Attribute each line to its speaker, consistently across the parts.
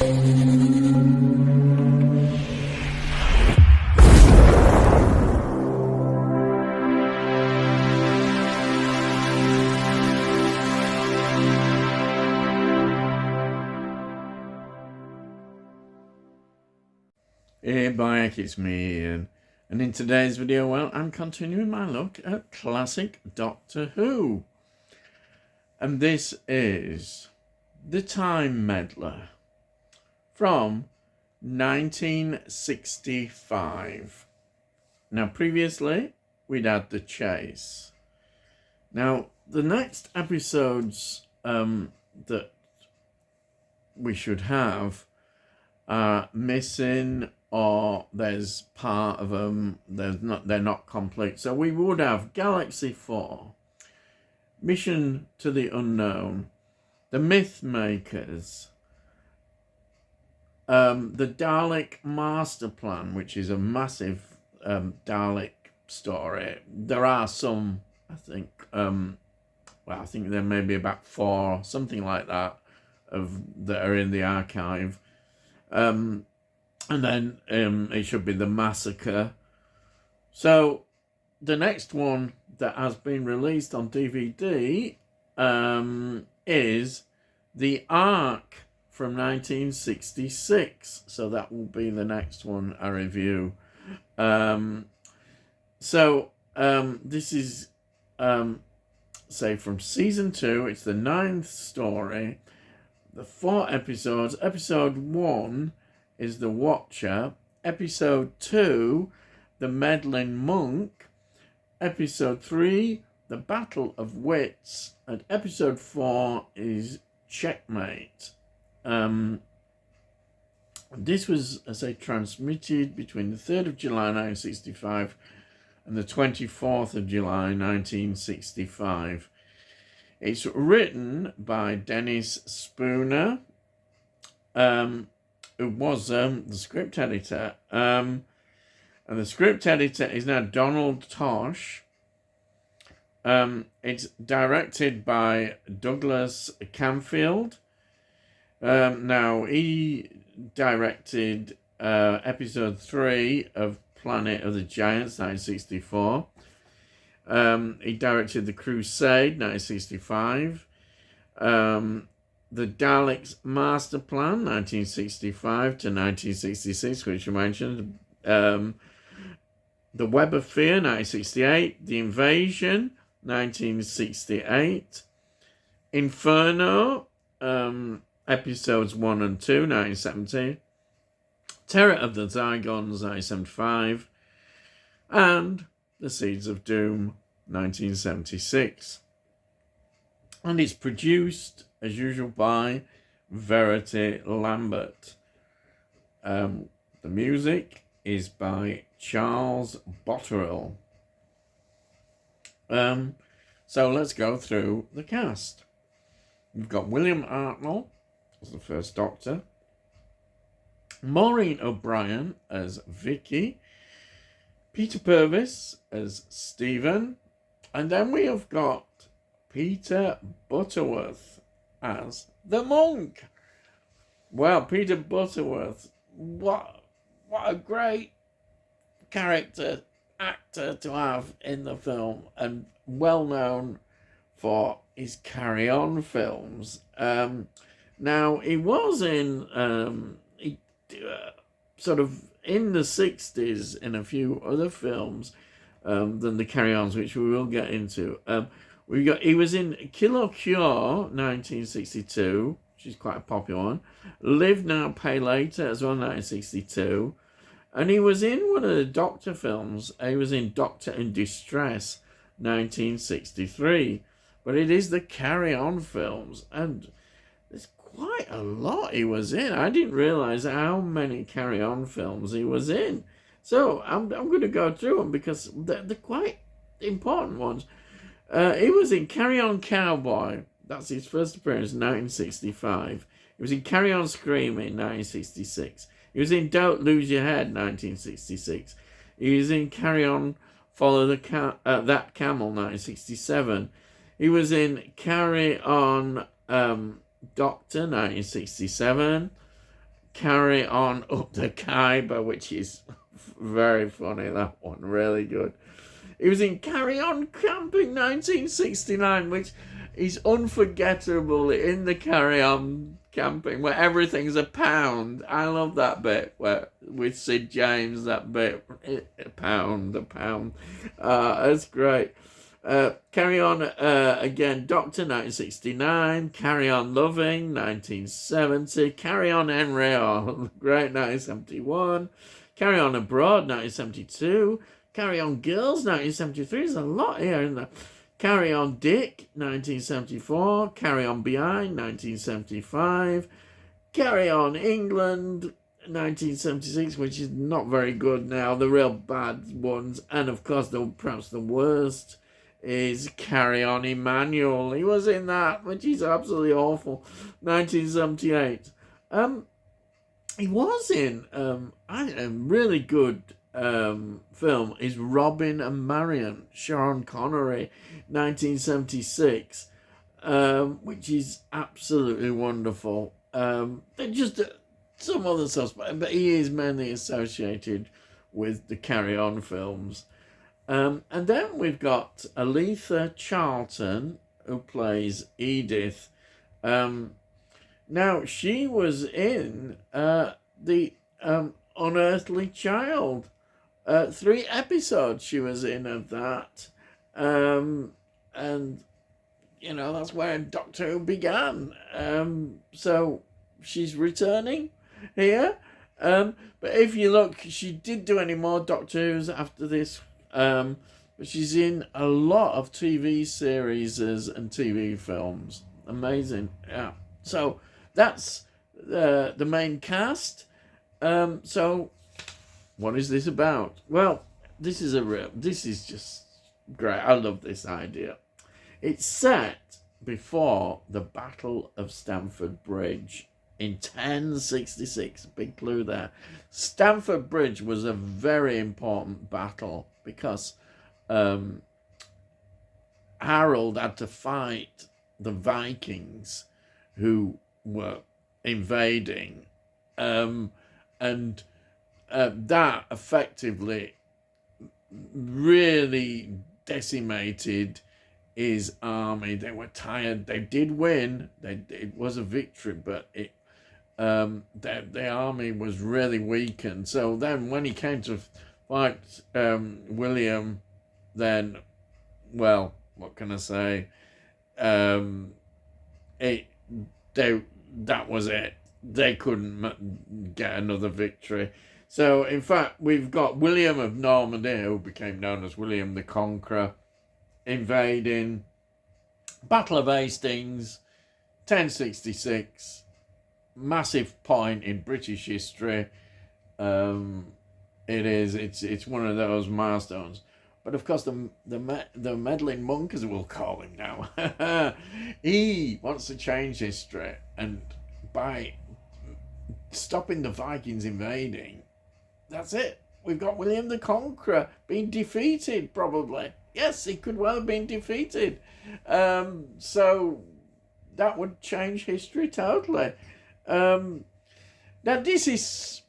Speaker 1: Hey Bayek, it's me Ian, and in today's video, well, I'm continuing my look at classic Doctor Who. And this is The Time Meddler from 1965. Now previously, we'd had The Chase. Now, the next episodes that we should have are missing, or there's part of them they're not complete. So we would have Galaxy 4, Mission to the Unknown, The Myth Makers, the Dalek Master Plan, which is a massive Dalek story. There are some, I think, I think there may be about 4, something like that, that are in the archive. And then it should be The Massacre. So the next one that has been released on DVD is The Ark from 1966. So that will be the next one I review. This is, say, from season 2. It's the 9th story. The 4 episodes. Episode 1 is The Watcher. Episode 2, The Meddling Monk. Episode 3, The Battle of Wits. And episode 4 is Checkmate. This was, as I say, transmitted between the 3rd of July 1965 and the 24th of July 1965. It's written by Dennis Spooner, who was the script editor. And the script editor is now Donald Tosh. It's directed by Douglas Camfield. Now, he directed episode 3 of Planet of the Giants, 1964. He directed The Crusade, 1965. The Daleks Master Plan, 1965 to 1966, which you mentioned. The Web of Fear, 1968. The Invasion, 1968. Inferno, episodes 1 and 2, 1970. Terror of the Zygons, 1975. And The Seeds of Doom, 1976. And it's produced, as usual, by Verity Lambert. The music is by Charles Botterill. So let's go through the cast. We've got William Hartnell as the first Doctor, Maureen O'Brien as Vicky, Peter Purvis as Stephen, and then we have got Peter Butterworth as the monk. Well, Peter Butterworth, what a great actor to have in the film, and well known for his Carry On films. Now, he was in sort of in the 60s in a few other films than the Carry Ons, which we will get into. He was in Kill or Cure, 1962, which is quite a popular one. Live Now, Pay Later, as well, 1962. And he was in one of the Doctor films. He was in Doctor in Distress, 1963. But it is the Carry On films, and there's quite a lot he was in. I didn't realise how many Carry On films he was in. So I'm going to go through them because they're quite important ones. He was in Carry On Cowboy. That's his first appearance in 1965. He was in Carry On Screaming, 1966. He was in Don't Lose Your Head, 1966. He was in Carry On Follow That Camel, 1967. He was in Carry On Doctor, 1967. Carry On Up the Khyber, which is very funny, that one, really good. He was in Carry On Camping 1969, which is unforgettable in the Carry On Camping, where everything's a pound. I love that bit where with Sid James, that bit, a pound. That's great. Carry On again, Doctor 1969, Carry On Loving 1970, Carry On Henry, great 1971, Carry On Abroad 1972, Carry On Girls 1973. There's a lot here in there. Carry On Dick 1974, Carry On Behind 1975, Carry On England 1976, which is not very good now, the real bad ones, and of course perhaps the worst is Carry On Emmanuel. He was in that, which is absolutely awful. 1978. He was in a really good film is Robin and Marion, Sean Connery, 1976, which is absolutely wonderful. Just some other stuff, but he is mainly associated with the Carry On films. And then we've got Aletha Charlton, who plays Edith. Now, she was in the Unearthly Child. 3 episodes she was in of that. And, that's where Doctor Who began. So she's returning here. But if you look, she did do any more Doctor Who's after this. But she's in a lot of TV series and TV films. Amazing. Yeah. So that's the main cast. So what is this about? Well, this is just great. I love this idea. It's set before the Battle of Stamford Bridge in 1066. Big clue there. Stamford Bridge was a very important battle because Harold had to fight the Vikings who were invading, and that effectively really decimated his army. They were tired. They did win. It was a victory, but the army was really weakened. So then when he came to fight William, then, well, what can I say? That was it. They couldn't get another victory. So, in fact, we've got William of Normandy, who became known as William the Conqueror, invading. Battle of Hastings, 1066. Massive point in British history. It's one of those milestones. But of course, the meddling monk, as we'll call him now, he wants to change history, and by stopping the Vikings invading, that's it. We've got William the Conqueror being defeated, probably. Yes, he could well have been defeated. So that would change history totally. Now this is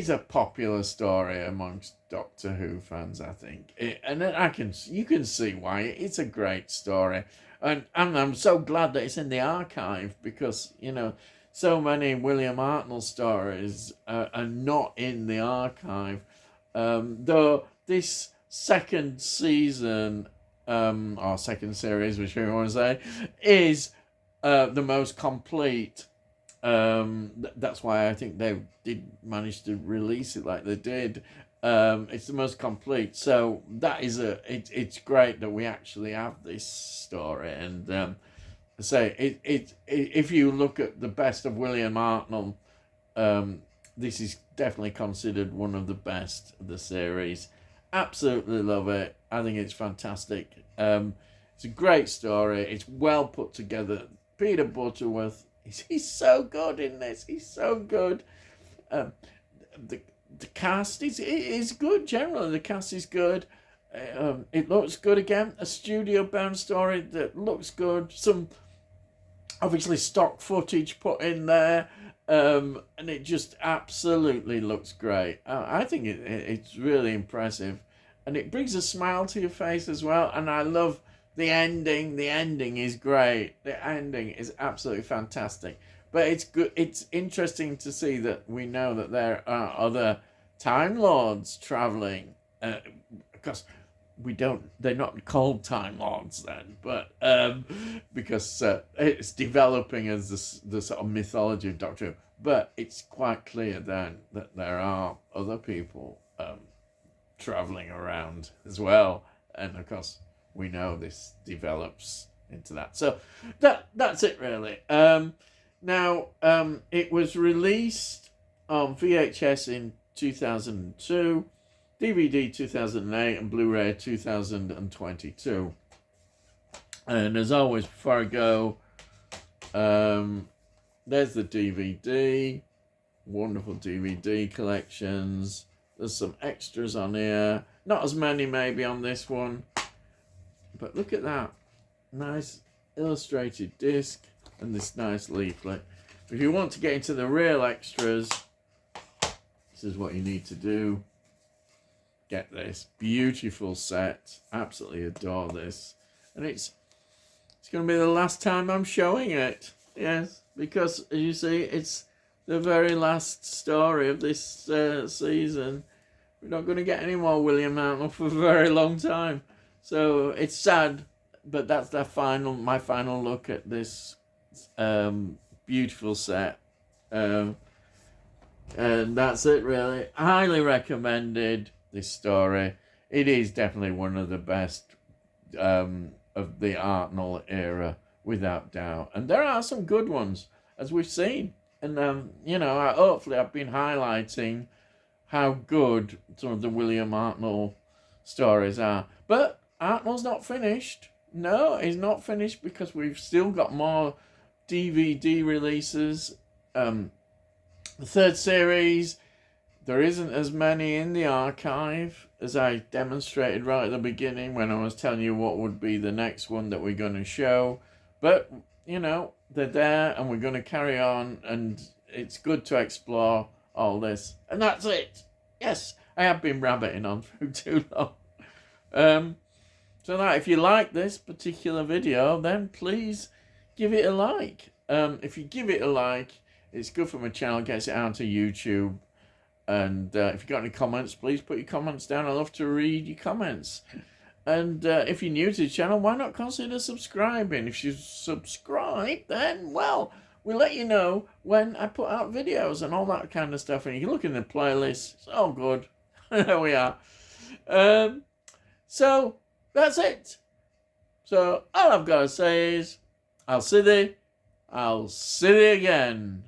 Speaker 1: a popular story amongst Doctor Who fans, I think, you can see why. It's a great story, and I'm so glad that it's in the archive, because so many William Hartnell stories are not in the archive. Though this second season, or second series, whichever you want to say, is the most complete. That's why I think they did manage to release it like they did. It's the most complete. So that is it's great that we actually have this story. And if you look at the best of William Hartnell, this is definitely considered one of the best of the series. Absolutely love it. I think it's fantastic. It's a great story. It's well put together. Peter Butterworth, he's so good in this. He's so good. The cast is good generally. The cast is good. It looks good again. A studio-bound story that looks good. Some obviously stock footage put in there. And it just absolutely looks great. I think it's really impressive, and it brings a smile to your face as well. And I love the ending. The ending is great. The ending is absolutely fantastic. But it's good. It's interesting to see that we know that there are other Time Lords traveling, because we don't. They're not called Time Lords then, but because it's developing as the sort of mythology of Doctor Who. But it's quite clear then that there are other people traveling around as well, and of course we know this develops into that. So that's it really. Now it was released on VHS in 2002. DVD 2008 and Blu-ray 2022. And as always, before I go, there's the DVD. Wonderful DVD collections. There's some extras on here. Not as many maybe on this one. But look at that. Nice illustrated disc and this nice leaflet. If you want to get into the real extras, this is what you need to do. Get this beautiful set. Absolutely adore this. And it's going to be the last time I'm showing it. Yes, because as you see, it's the very last story of this season. We're not going to get any more William Hartnell for a very long time. So it's sad, but that's my final look at this beautiful set. And that's it really. Highly recommended. This story, it is definitely one of the best of the Hartnell era, without doubt. And there are some good ones, as we've seen. And hopefully I've been highlighting how good some of the William Hartnell stories are. But Hartnell's not finished. No, he's not finished, because we've still got more DVD releases. The third series. There isn't as many in the archive as I demonstrated right at the beginning when I was telling you what would be the next one that we're going to show. But, they're there and we're going to carry on, and it's good to explore all this. And that's it. Yes, I have been rabbiting on through too long. So that if you like this particular video, then please give it a like. If you give it a like, it's good for my channel, gets it out to YouTube. And if you've got any comments, please put your comments down. I love to read your comments. And if you're new to the channel, why not consider subscribing? If you subscribe, then, well, we'll let you know when I put out videos and all that kind of stuff. And you can look in the playlist. It's all good. There we are. So, that's it. So, all I've got to say is, I'll see thee again.